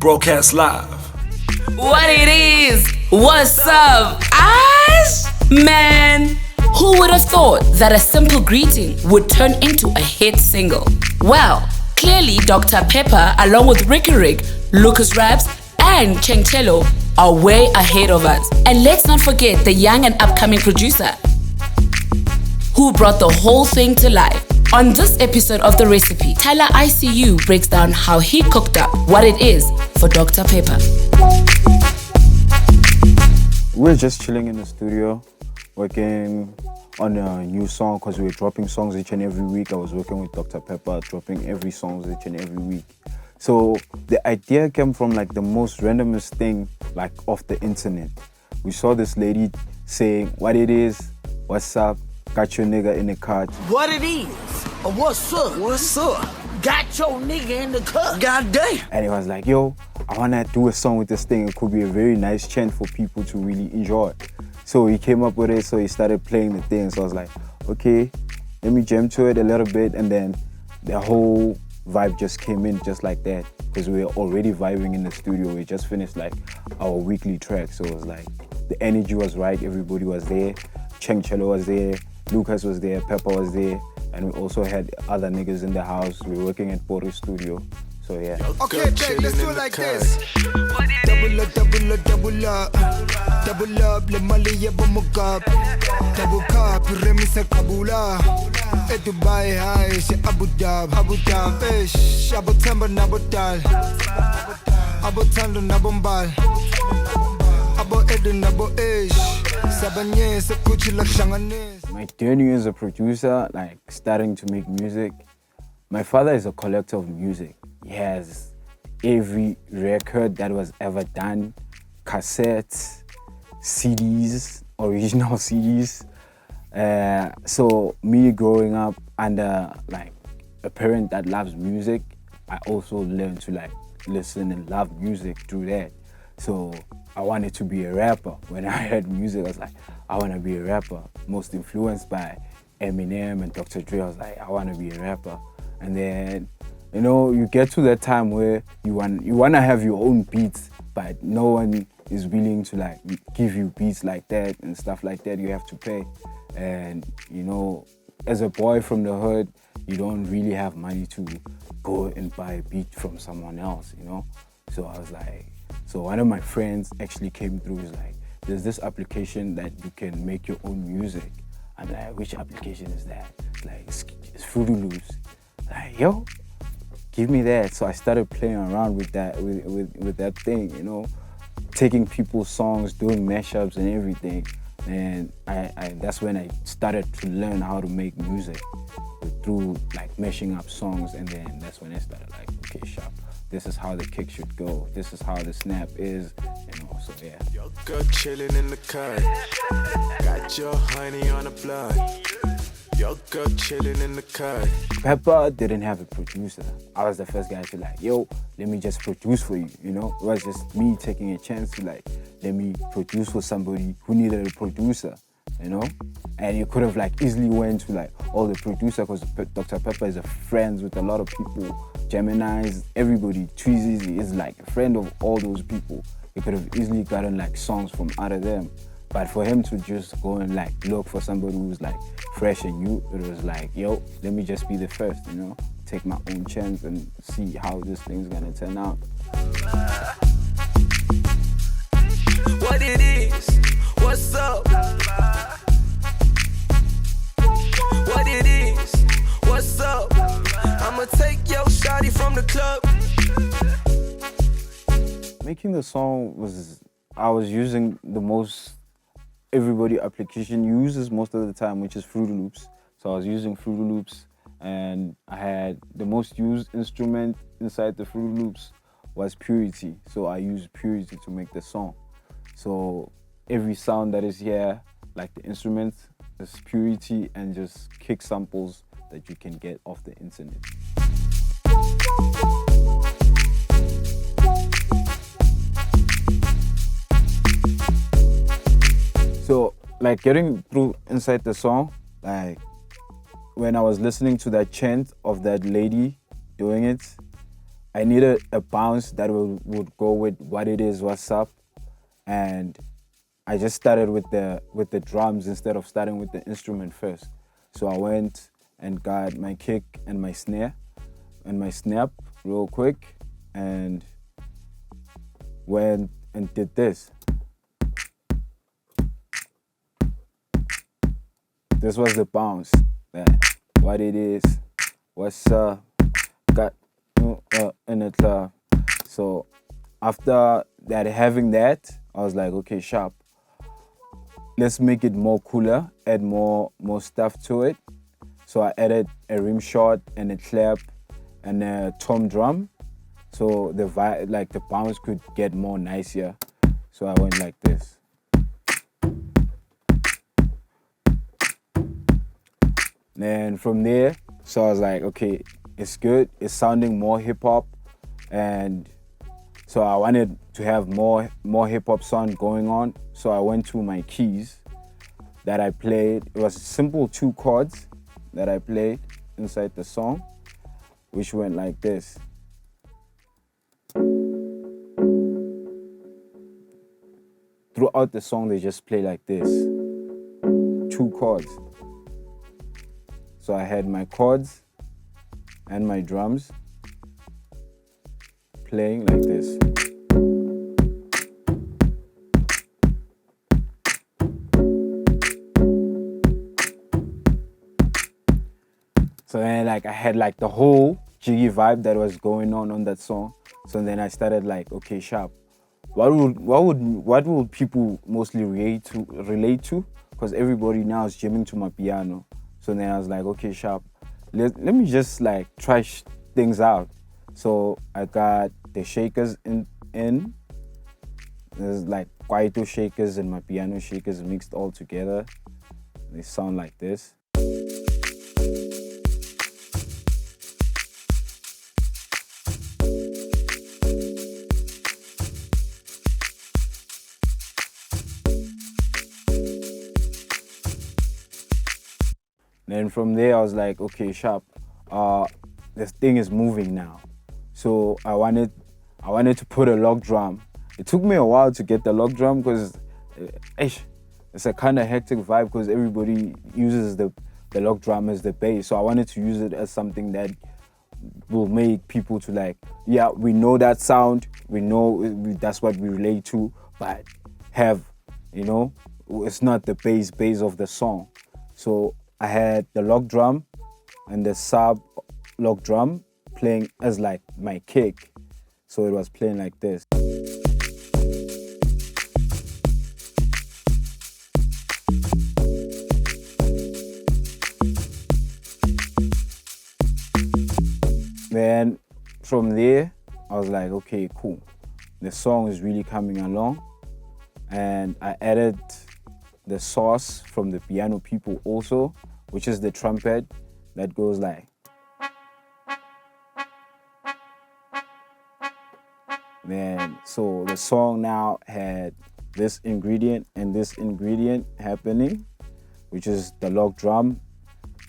Broadcast live. What it is? What's up? Man, who would have thought that a simple greeting would turn into a hit single? Well, clearly Dr Peppa, along with Riky, LucasRaps, and Chang Cello are way ahead of us. And let's not forget the young and upcoming producer who brought the whole thing to life. On this episode of The Recipe, Tyler ICU breaks down how he cooked up what it is for Dr Peppa. We were just chilling in the studio, working on a new song because we were dropping songs each and every week. I was working with Dr Peppa, dropping every song each and every week. So the idea came from like the most randomest thing, like off the internet. We saw this lady saying, "What it is, what's up, got your nigga in the car." What it is, or what's up? What's up? Got your nigga in the car. God damn. And it was like, yo, I wanna do a song with this thing. It could be a very nice chant for people to really enjoy. So he came up with it, so he started playing the thing. So I was like, okay, let me jam to it a little bit, and then the whole vibe just came in just like that, because we were already vibing in the studio. We just finished like our weekly track, so it was like the energy was right, everybody was there. Chang Cello was there, Lucas was there, Peppa was there, and we also had other niggas in the house. We were working at Boris Studio, so yeah. Okay, babe, let's do it like this. Double up, double up, double up. Double up, le mali ya bumukap. Double cup, remisa kabula. E Dubai high, she Abu Dhabi, Abu Dhabi, ish. Abu Tamba Abu Dal, Abu Tando Nabombal, Abu Eden Abu ish. Sabanye se kuchi la shanganes. My journey as a producer, like starting to make music. My father is a collector of music. He has every record that was ever done, cassettes, CDs, original CDs. So me growing up under like a parent that loves music, I also learned to like listen and love music through that. So I wanted to be a rapper. When I heard music, I was like, I want to be a rapper. Most influenced by Eminem and Dr. Dre, I was like, I want to be a rapper. And then, you know, you get to that time where you want to have your own beats, but no one is willing to like give you beats like that and stuff like that. You have to pay. And, you know, as a boy from the hood, you don't really have money to go and buy a beat from someone else, you know? So I was like, so one of my friends actually came through, is like, there's this application that you can make your own music. I'm like, which application is that? Like, it's Fruity Loops. Like, yo, give me that. So I started playing around with that, with that thing, you know, taking people's songs, doing mashups and everything. And that's when I started to learn how to make music through like mashing up songs. And then that's when I started like, okay, sharp, this is how the kick should go, this is how the snap is, and also, yeah. Your girl chilling in the car, got your honey on the blood. Your girl chilling in the car. Peppa didn't have a producer. I was the first guy to like, yo, let me just produce for you, you know? It was just me taking a chance to like, let me produce for somebody who needed a producer, you know? And you could have like easily went to like all the producers, because Dr. Peppa is a friend with a lot of people, Geminis, everybody, Tweezy is like a friend of all those people. You could have easily gotten like songs from out of them. But for him to just go and like look for somebody who's like fresh and new, it was like, yo, let me just be the first, you know? Take my own chance and see how this thing's gonna turn out. What it is, what's up? What it is, what's up? I'ma take your shawty from the club. Making the song I was using the most everybody application uses most of the time, which is Fruity Loops. So I was using Fruity Loops, and I had the most used instrument inside the Fruity Loops was Purity. So I used Purity to make the song. So every sound that is here, like the instrument, is Purity and just kick samples that you can get off the internet. So like getting through inside the song, like when I was listening to that chant of that lady doing it, I needed a bounce that would go with what it is, what's up, and I just started with the drums instead of starting with the instrument first. So I went and got my kick and my snare and my snap real quick, and went and did this. This was the bounce. What it is, what's up, got in the club. So after that, having that, I was like, okay, sharp. Let's make it more cooler, add more stuff to it. So I added a rim shot and a clap and a tom drum. So the bounce could get more nicer. So I went like this. Then from there, so I was like, okay, it's good. It's sounding more hip hop, and so I wanted to have more hip hop sound going on. So I went to my keys that I played. It was simple 2 chords that I played inside the song, which went like this. Throughout the song, they just play like this, 2 chords. So I had my chords and my drums playing like this. So then I had the whole jiggy vibe that was going on that song. So then I started okay, sharp. What would people mostly relate to? Because everybody now is jamming to my piano. So then I was like, okay, sharp. Let me just try things out. So I got the shakers in. There's kwaito shakers and my piano shakers mixed all together. They sound like this. Then from there, I was like, okay, sharp. This thing is moving now. So I wanted to put a lock drum. It took me a while to get the lock drum because it's a kind of hectic vibe because everybody uses the lock drum as the bass. So I wanted to use it as something that will make people to yeah, we know that sound. We know that's what we relate to, but it's not the bass of the song. So I had the lock drum and the sub lock drum playing as my kick. So it was playing like this. Then from there, I was like, okay, cool. The song is really coming along. And I added the sauce from the piano people also, which is the trumpet that goes like. Then, so the song now had this ingredient and this ingredient happening, which is the lock drum,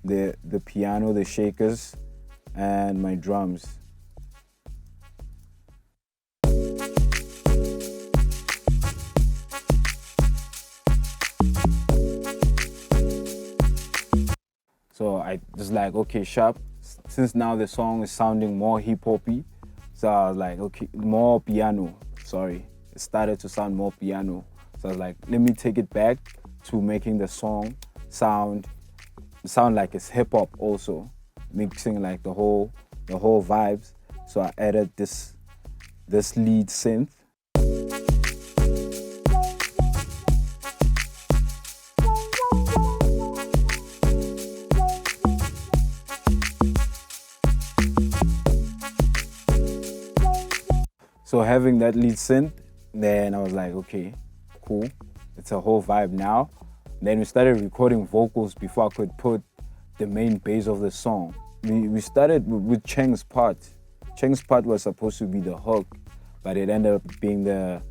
the piano, the shakers, and my drums. So I was like, okay, sharp. Since now the song is sounding more hip-hoppy, so I was like, okay, more piano. Sorry, it started to sound more piano. So I was like, let me take it back to making the song sound like it's hip-hop also, mixing the whole vibes. So I added this lead synth. So having that lead synth, then I was like, okay, cool. It's a whole vibe now. Then we started recording vocals before I could put the main bass of the song. We started with Chang's part. Chang's part was supposed to be the hook, but it ended up being the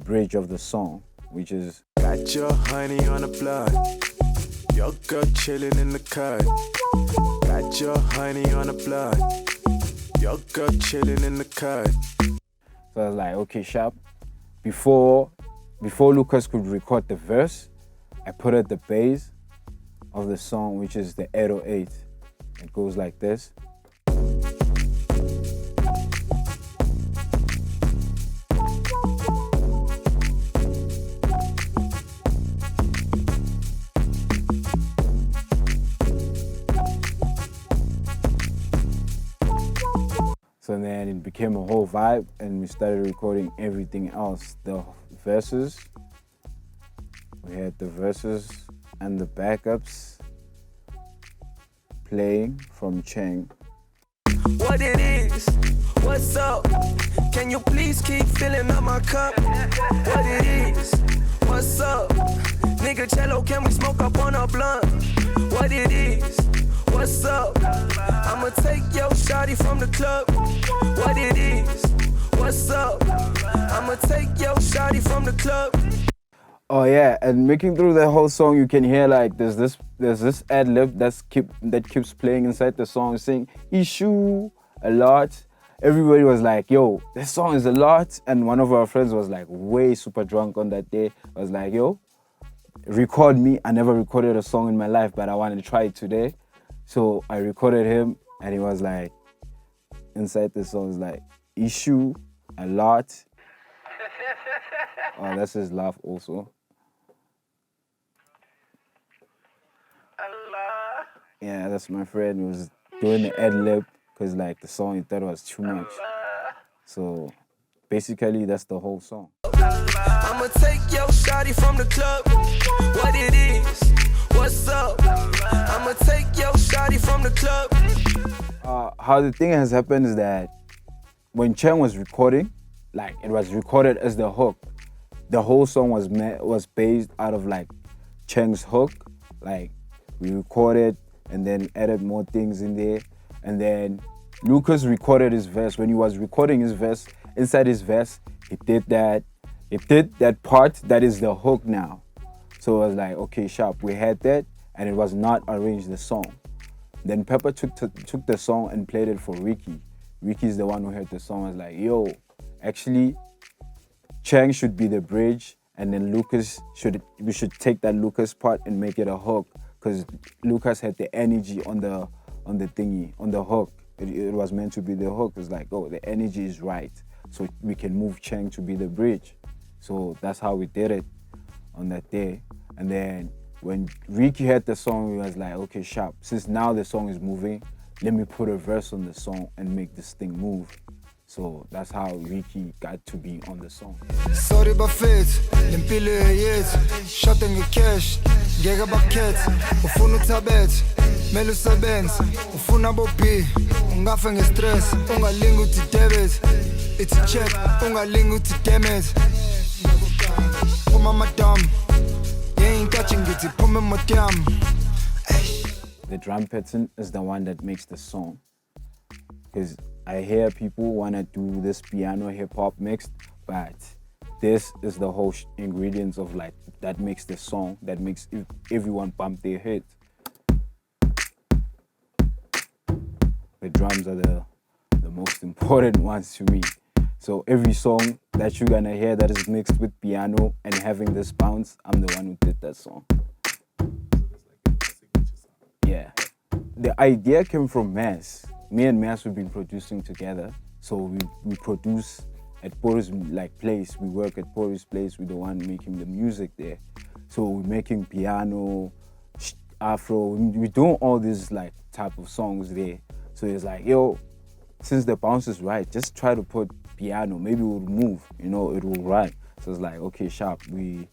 bridge of the song, which is. Got your honey on the blood, your girl chilling in the cut. Got your honey on the blood, Your girl chilling in the cut. So I was like, okay, sharp. Before Lucas could record the verse, I put at the bass of the song, which is the 808. It goes like this. So then it became a whole vibe and we started recording everything else. The verses, we had the verses and the backups playing from Chang. What it is, what's up? Can you please keep filling up my cup? What it is, what's up? Nigga Cello, can we smoke up on a blunt? What it is, what's up? I'ma take your shawty from the club. What it is, what's up? I'ma take your shawty from the club. Oh yeah, and making through the whole song, you can hear like there's this ad-lib that keeps playing inside the song, saying issue a lot. Everybody was like, yo, this song is a lot. And one of our friends was like way super drunk on that day. I was like, yo, record me. I never recorded a song in my life, but I wanted to try it today. So I recorded him and he was like, inside the song is like, issue a lot. Oh, that's his laugh also. Yeah, that's my friend. He was doing the ad-lib because like the song he thought was too much. So basically that's the whole song. I'ma take your shawty from the club. What it is, what's up? I'ma take your shawty from the club. How the thing has happened is that when Chang was recording, like it was recorded as the hook. The whole song was based out of like Chang's hook. Like we recorded and then added more things in there. And then Lucas recorded his verse. When he was recording his verse, inside his verse, he did that part that is the hook now. So it was like, okay, sharp, we had that, and it was not arranged the song. Then Peppa took the song and played it for Riky. Ricky's the one who heard the song, was like, yo, actually, Chang should be the bridge, and then we should take that Lucas part and make it a hook, because Lucas had the energy on the thingy, on the hook. It was meant to be the hook. It's like, oh, the energy is right, so we can move Chang to be the bridge. So that's how we did it on that day. And then when Riky heard the song, he was like, okay, sharp, since now the song is moving, let me put a verse on the song and make this thing move. So that's how Riky got to be on the song. Sorry Buffett, lempilo yethu, shot ngecash, ngeke bakhethe, ufuna uthabethe, mele usebenze, ufuna bobi, ungafa ngestress, ungalingi uthi debit, it's a check, ungalingi uthi damage. Uma madam, yeyinkathi ngithi phuma emotyam. The drum pattern is the one that makes the song. Because I hear people want to do this piano hip-hop mixed, but this is the whole ingredients of like that makes the song, that makes everyone bump their head. The drums are the most important ones to me. So every song that you're gonna hear that is mixed with piano and having this bounce, I'm the one who did that song. Yeah. The idea came from Mass. Me and Mass we've been producing together. So we produce at Pori's like place. We work at Pori's place. We're the one making the music there. So we're making piano, afro. We're doing all these like type of songs there. So it's like, yo, since the bounce is right, just try to put piano. Maybe it will move, you know, it will run. So it's like, okay, sharp, we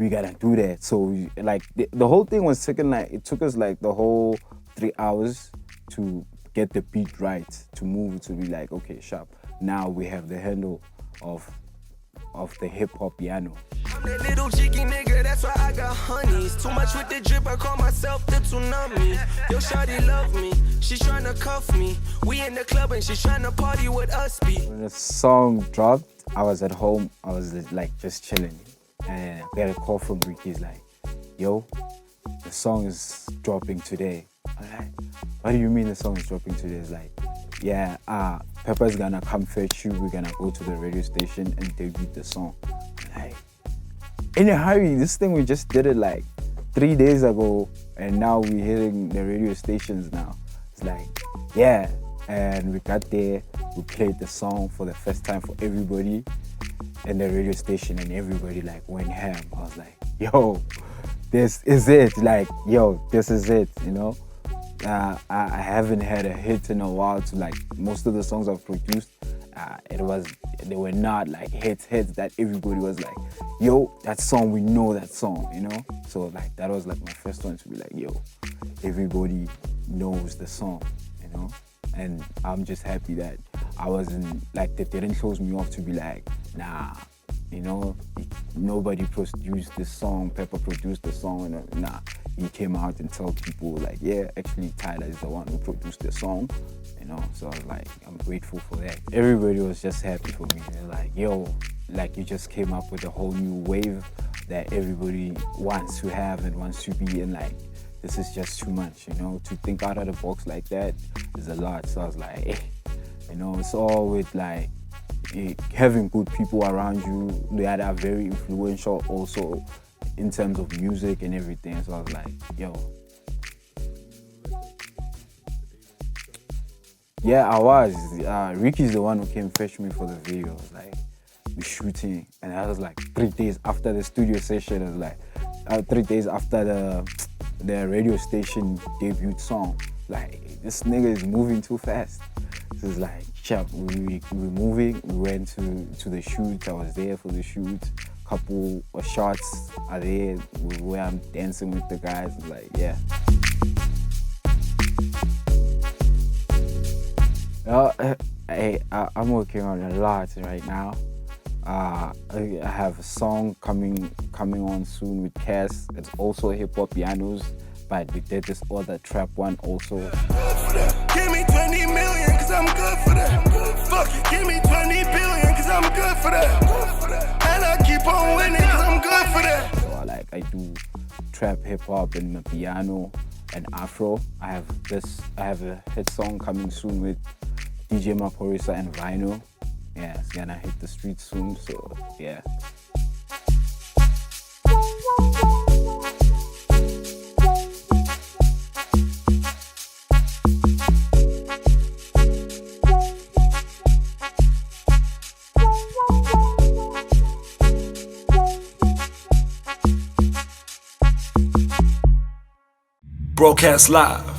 gotta do that. So like the whole thing was taking like, it took us like the whole 3 hours to get the beat right, to move, to be like, okay, sharp. Now we have the handle of the hip-hop piano. I'm that little cheeky nigga, that's why I got honeys. Too much with the drip, I call myself the tsunami. Yo, shawty love me, she's tryna cuff me. We in the club and she's tryna party with us. When the song dropped, I was at home, I was like just chilling. And I got a call from Riky, he's like, yo, the song is dropping today. I'm like, what do you mean the song is dropping today? It's like, yeah, Peppa's gonna come fetch you. We're gonna go to the radio station and debut the song. Like, in a hurry, this thing we just did it like 3 days ago, and now we're hitting the radio stations now. It's like, yeah, and we got there, we played the song for the first time for everybody in the radio station, and everybody like went ham. I was like, yo, this is it. Like, yo, this is it, you know? I haven't had a hit in a while. To like most of the songs I've produced, they were not like hits that everybody was like, yo, that song, we know that song, you know? So like that was like my first one to be like, yo, everybody knows the song, you know? And I'm just happy that I wasn't like, they didn't close me off to be like, nah, you know, nobody produced this song, Peppa produced the song, and nah. He came out and told people like, yeah, actually Tyler is the one who produced the song, you know. So I was like, I'm grateful for that. Everybody was just happy for me. They're like, yo, like you just came up with a whole new wave that everybody wants to have and wants to be in. Like, this is just too much, you know. To think out of the box like that is a lot. So I was like, hey, you know, it's all with like having good people around you that are very influential also in terms of music and everything. So I was like, yo. Yeah, I was. Riky's the one who came fetch me for the video. Like, we're shooting. And that was like 3 days after the studio session. It was like 3 days after the radio station debut song. Like, this nigga is moving too fast. So it's like, sharp, we're moving. We went to the shoot. I was there for the shoot. Couple of shots are there where I'm dancing with the guys. Like, yeah. I'm working on a lot right now. I have a song coming on soon with Cass. It's also hip hop pianos, but we did this other trap one also. Give me 20 million, cause I'm good for that. Fuck it, give me 20 billion, cause I'm good for that. And I keep on winning, cause I'm good for that. So I do trap hip hop and my piano and Afro. I have a hit song coming soon with DJ Maporisa and Vinyl. Yeah, it's gonna hit the streets soon, so yeah. Broadcast live